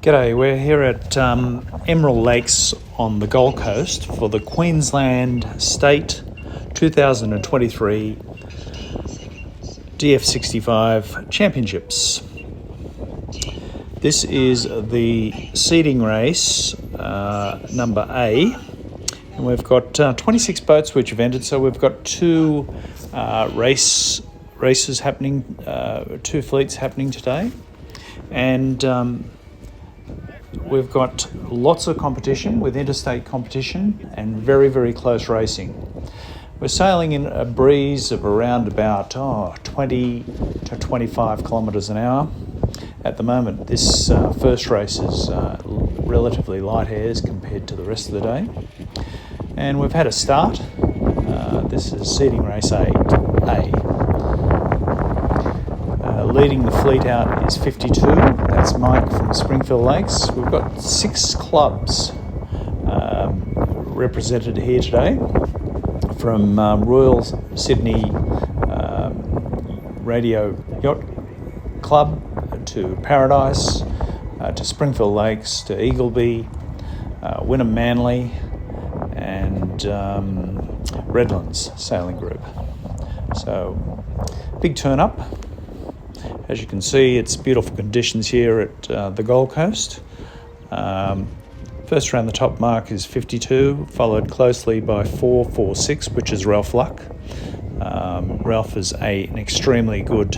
G'day, we're here at Emerald Lakes on the Gold Coast for the Queensland State 2023 DF65 Championships. This is the seeding race, number A, and we've got 26 boats which have entered, so we've got two races happening, two fleets happening today, and we've got lots of competition with interstate competition and very, very close racing. We're sailing in a breeze of around about 20 to 25 kilometres an hour. At the moment, this first race is relatively light airs compared to the rest of the day. And we've had a start. This is seeding race A. Leading the fleet out is 52. That's Mike from Springfield Lakes. We've got 6 clubs represented here today, from Royal Sydney Radio Yacht Club to Paradise, to Springfield Lakes, to Eagleby, Wynnum Manly, and Redlands Sailing Group. So, big turn up. As you can see, it's beautiful conditions here at the Gold Coast. First around the top mark is 52, followed closely by 446, which is Ralph Luck. Ralph is an extremely good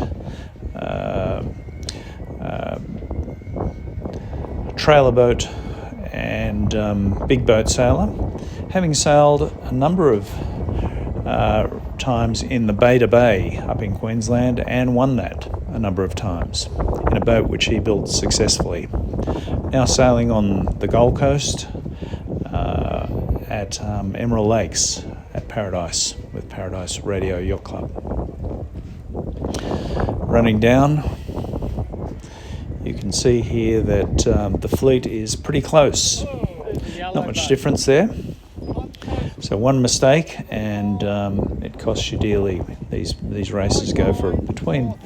trailer boat and big boat sailor, having sailed a number of times in the Beta Bay up in Queensland and won that a number of times in a boat which he built successfully. Now sailing on the Gold Coast at Emerald Lakes at Paradise with Paradise Radio Yacht Club. Running down, you can see here that the fleet is pretty close. Not much difference there. So one mistake and it costs you dearly. These races go for between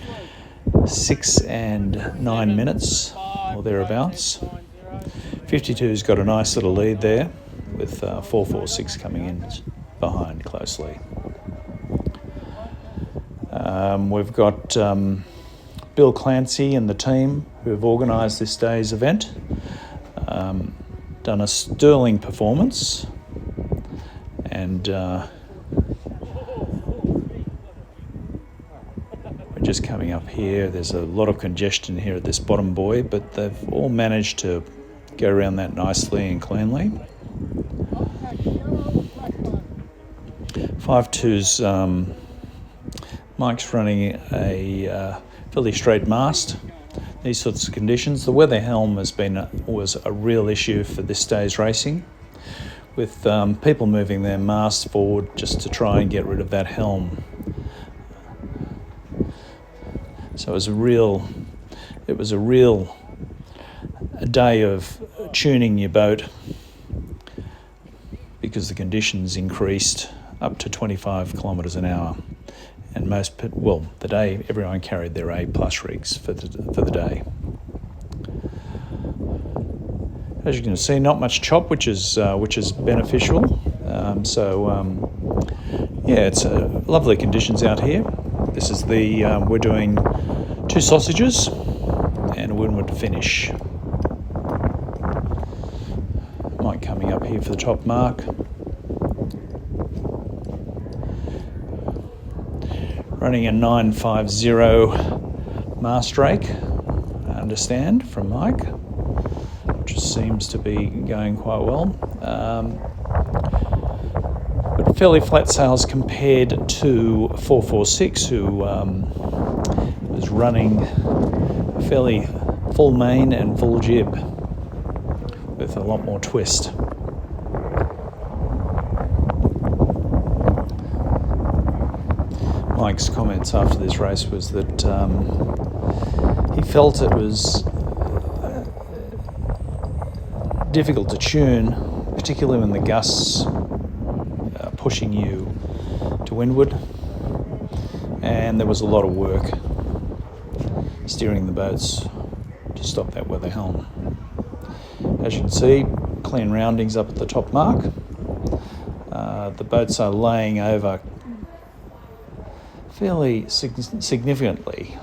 6 and 9 minutes or thereabouts. 52's got a nice little lead there with 446 coming in behind closely. We've got Bill Clancy and the team who have organised this day's event. Done a sterling performance, and we're just coming up here. There's a lot of congestion here at this bottom buoy, but they've all managed to go around that nicely and cleanly. 5-2's Mike's running a fairly straight mast. These sorts of conditions. The weather helm was a real issue for this day's racing, with people moving their masts forward just to try and get rid of that helm. So it was a real day of tuning your boat, because the conditions increased up to 25 kilometres an hour. And the day, everyone carried their A+ rigs for the day. As you can see, not much chop, which is beneficial. It's lovely conditions out here. This is we're doing 2 sausages and a windward finish. Mike coming up here for the top mark. Running a 950 mast rake, I understand, from Mike, which seems to be going quite well. But fairly flat sails compared to 446, who was running a fairly full main and full jib with a lot more twist. Mike's comments after this race was that he felt it was difficult to tune, particularly when the gusts are pushing you to windward, and there was a lot of work steering the boats to stop that weather helm. As you can see, clean roundings up at the top mark. The boats are laying over fairly significantly.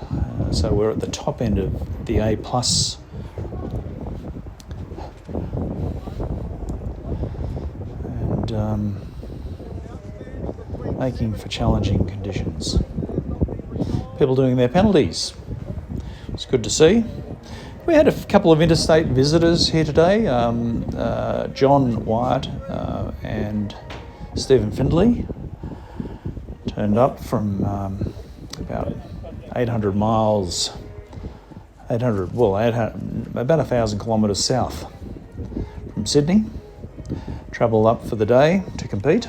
So we're at the top end of the A+. And making for challenging conditions. People doing their penalties. It's good to see. We had a couple of interstate visitors here today, John Wyatt and Stephen Findlay. Turned up from about 800 miles, about 1,000 kilometres south from Sydney. Travelled up for the day to compete.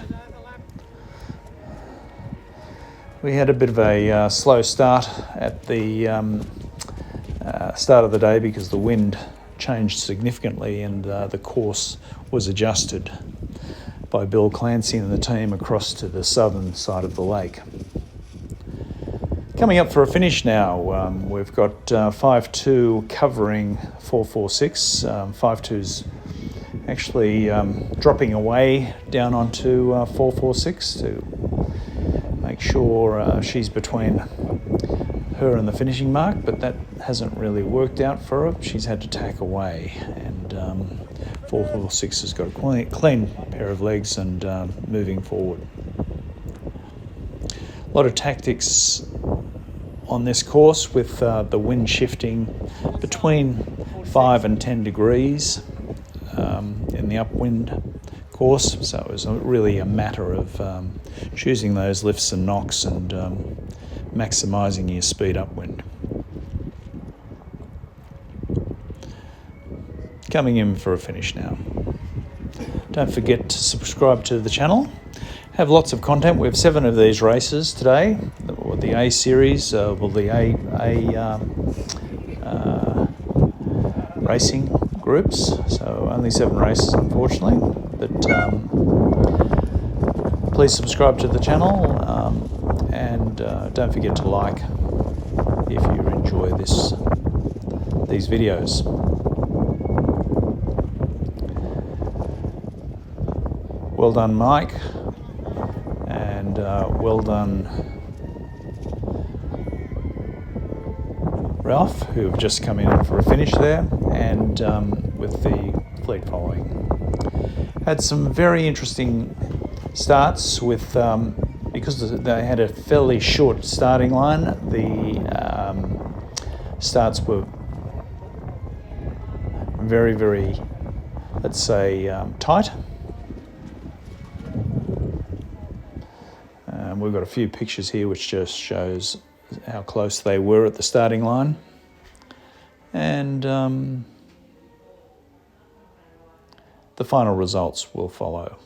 We had a bit of a slow start at the start of the day because the wind changed significantly and the course was adjusted by Bill Clancy and the team across to the southern side of the lake. Coming up for a finish now, we've got 5-2 covering 446. 5-2's actually dropping away down onto 446 to make sure she's between her and the finishing mark, but that hasn't really worked out for her. She's had to tack away, and 446 has got a clean pair of legs and moving forward. A lot of tactics on this course with the wind shifting between 5 and 10 degrees in the upwind course, so it was really a matter of choosing those lifts and knocks and maximising your speed upwind. Coming in for a finish now. Don't forget to subscribe to the channel. Have lots of content. We have 7 of these races today, the A series, the A racing groups. So only 7 races, unfortunately. But please subscribe to the channel and don't forget to like if you enjoy these videos. Well done, Mike, and well done, Ralph, who have just come in for a finish there, and with the fleet following. Had some very interesting starts with, because they had a fairly short starting line, the starts were very, very, let's say, tight. We've got a few pictures here which just shows how close they were at the starting line. And the final results will follow.